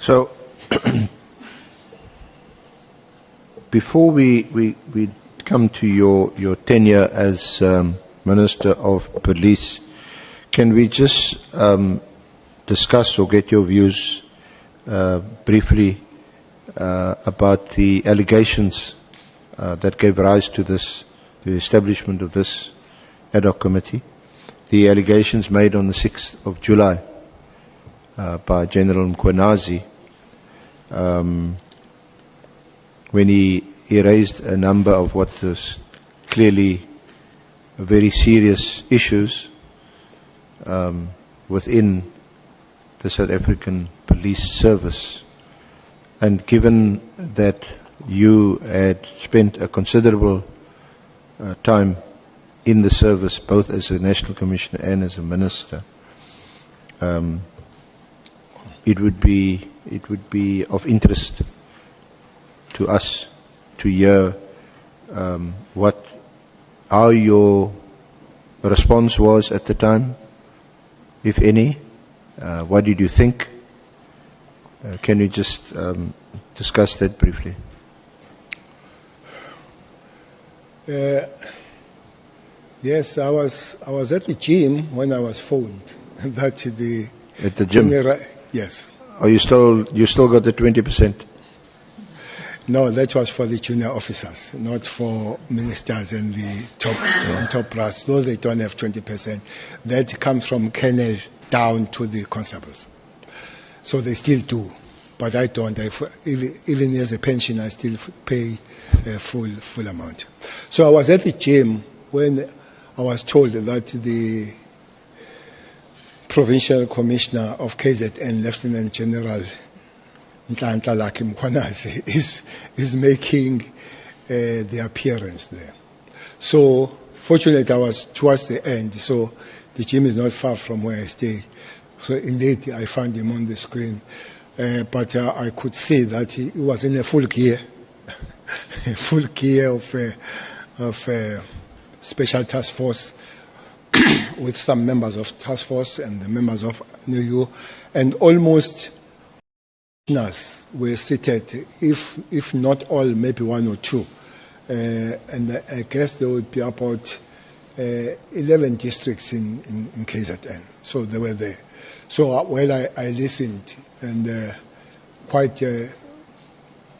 So, before we come to your tenure as Minister of Police, can we just discuss or get your views briefly about the allegations that gave rise to the establishment of this ad hoc committee? The allegations made on the 6th of July by General Mkunazi, when he raised a number of what was clearly very serious issues within the South African Police Service. And given that you had spent a considerable time in the service, both as a National Commissioner and as a Minister, it would be of interest to us to hear how your response was at the time, if any. What did you think? Can you just discuss that briefly? Yes, I was at the gym when I was phoned. At the gym? Yes. Oh, you still got the 20%? No, that was for the junior officers, not for ministers and the top brass. Those they don't have 20%. That comes from colonel down to the constables. So they still do, but I don't. Even as a pension, I still pay a full amount. So I was at the gym when I was told that the Provincial Commissioner of KZN, Lieutenant General Mkunazi, is making the appearance there. So fortunately I was towards the end, so the gym is not far from where I stay. So indeed I found him on the screen, but I could see that he was in a full gear, full gear of special task force with some members of task force and the members of NUU, and almost were seated, if not all, maybe one or two. And I guess there would be about 11 districts in KZN. So they were there. So while I listened, and quite a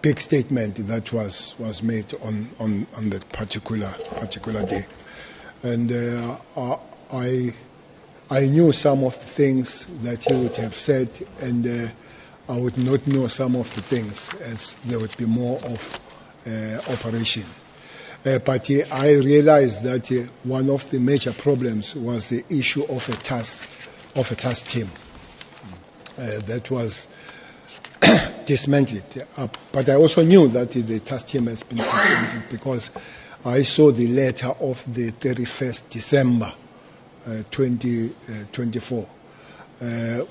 big statement that was made on that particular day. And I knew some of the things that he would have said, and I would not know some of the things, as there would be more of operation. But I realized that one of the major problems was the issue of a task team that was dismantled. But I also knew that the task team has been dismantled because I saw the letter of the 31st December 2024,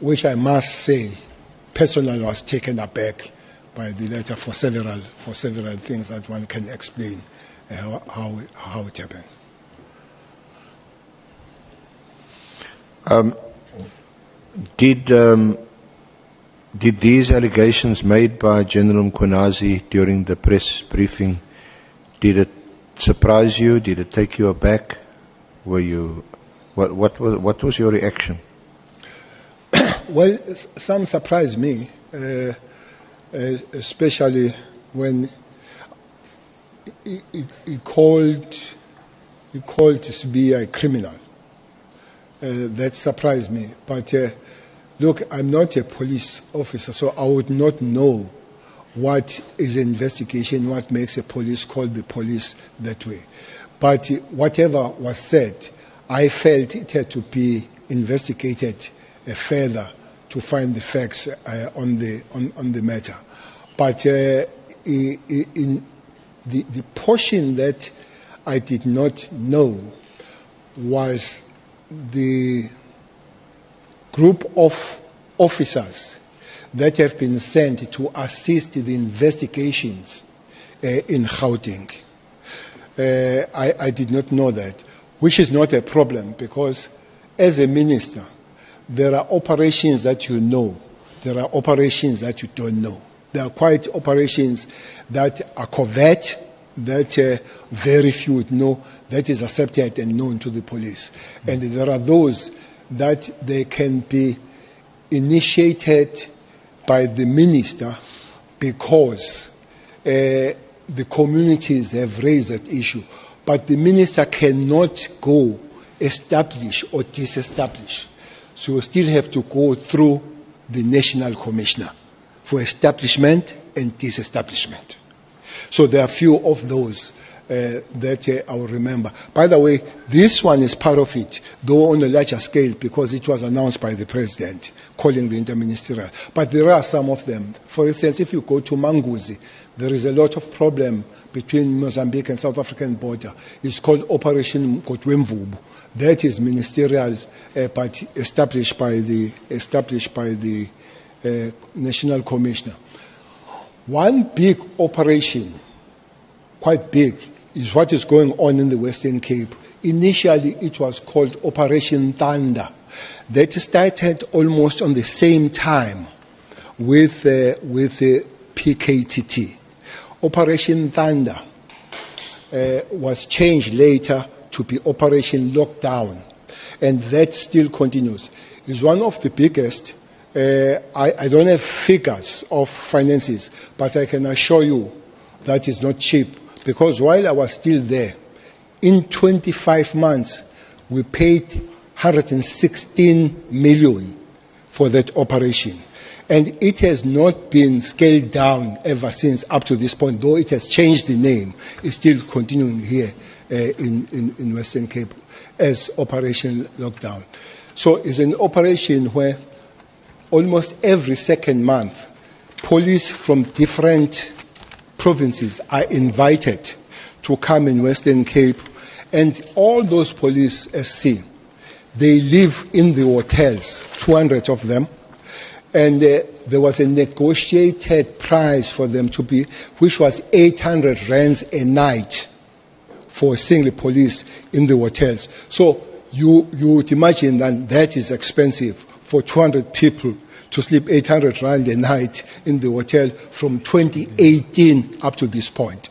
which I must say, personally was taken aback by the letter for several things that one can explain how it happened. Did these allegations made by General Mkunazi during the press briefing, did it surprise you? Did it take you aback? Were you what was your reaction? Well, some surprised me, especially when he called CBI a criminal. That surprised me. But look, I'm not a police officer, so I would not know what is an investigation, what makes a police call the police that way. But whatever was said, I felt it had to be investigated further to find the facts on the matter. But in the portion that I did not know was the group of officers that have been sent to assist the investigations in Gauteng. I did not know that, which is not a problem, because as a minister, there are operations that you know there are operations that you don't know. There are quite operations that are covert, that very few would know, that is accepted and known to the police. And there are those that they can be initiated by the minister because the communities have raised that issue. But the minister cannot go establish or disestablish. So you still have to go through the national commissioner for establishment and disestablishment. So there are few of those that I will remember. By the way, this one is part of it, though on a larger scale, because it was announced by the president, calling the interministerial. But there are some of them. For instance, if you go to Manguzi, there is a lot of problem between Mozambique and South African border. It's called Operation Kotwemvubu. That is ministerial, but established by the national commissioner. One big operation, quite big, is what is going on in the Western Cape. Initially, it was called Operation Thunder. That started almost on the same time with the PKTT. Operation Thunder was changed later to be Operation Lockdown, and that still continues. It's one of the biggest. I don't have figures of finances, but I can assure you that is not cheap, because while I was still there, in 25 months, we paid 116 million for that operation. And it has not been scaled down ever since up to this point, though it has changed the name. It's still continuing here in Western Cape as Operation Lockdown. So it's an operation where almost every second month, police from different provinces are invited to come in Western Cape, and all those police SC, they live in the hotels, 200 of them, and there was a negotiated price for them to be, which was 800 rands a night for a single police in the hotels. So you would imagine that is expensive for 200 people to sleep 800 rand a night in the hotel from 2018 up to this point,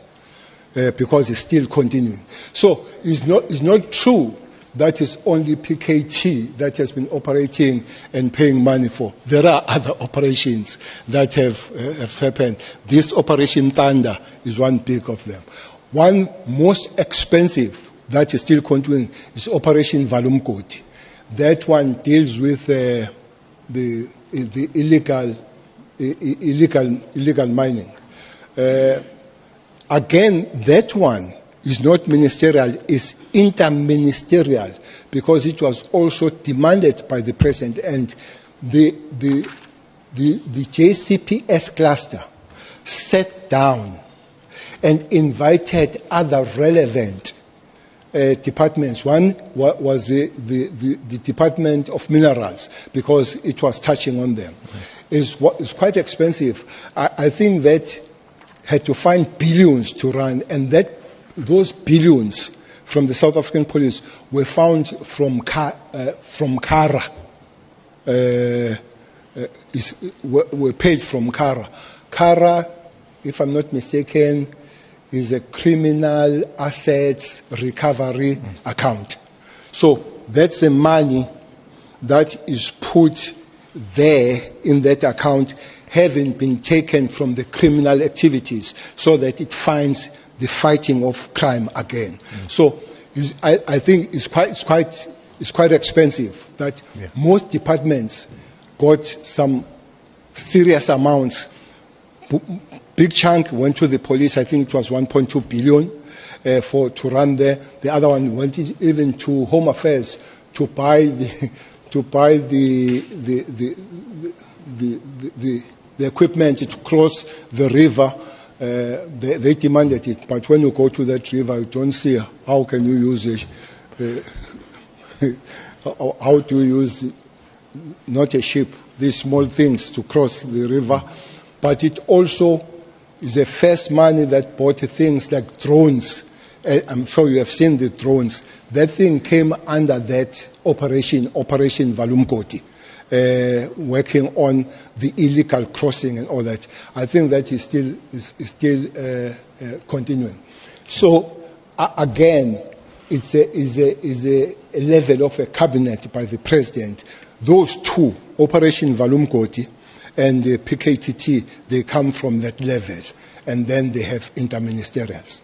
because it's still continuing. So it's not true that it's only PKT that has been operating and paying money for. There are other operations that have happened. This Operation Thunder is one big of them. One most expensive that is still continuing is Operation Valu. That one deals with the illegal mining. Again, that one is not ministerial, it's interministerial, because it was also demanded by the president, and the JCPS cluster sat down and invited other relevant departments. One was the Department of Minerals, because it was touching on them. It's quite expensive. I think that had to find billions to run, and those billions from the South African police were found from Kara. Were paid from Kara. Kara, if I'm not mistaken, is a criminal assets recovery account. So that's the money that is put there in that account, having been taken from the criminal activities, so that it finds the fighting of crime again. So I think it's quite expensive. That most departments got some serious amounts. Big chunk went to the police. I think it was 1.2 billion to run there. The other one went even to Home Affairs to buy the equipment to cross the river. They demanded it, but when you go to that river, you don't see how can you use it. How do you use not a ship, these small things to cross the river? But it also is the first money that bought things like drones. I'm sure you have seen the drones. That thing came under that Operation Valu. working on the illegal crossing and all that. I think that is still continuing. So again, it's a level of a cabinet by the president. Those two, Operation Valu and the PKTT, they come from that level, and then they have interministerials.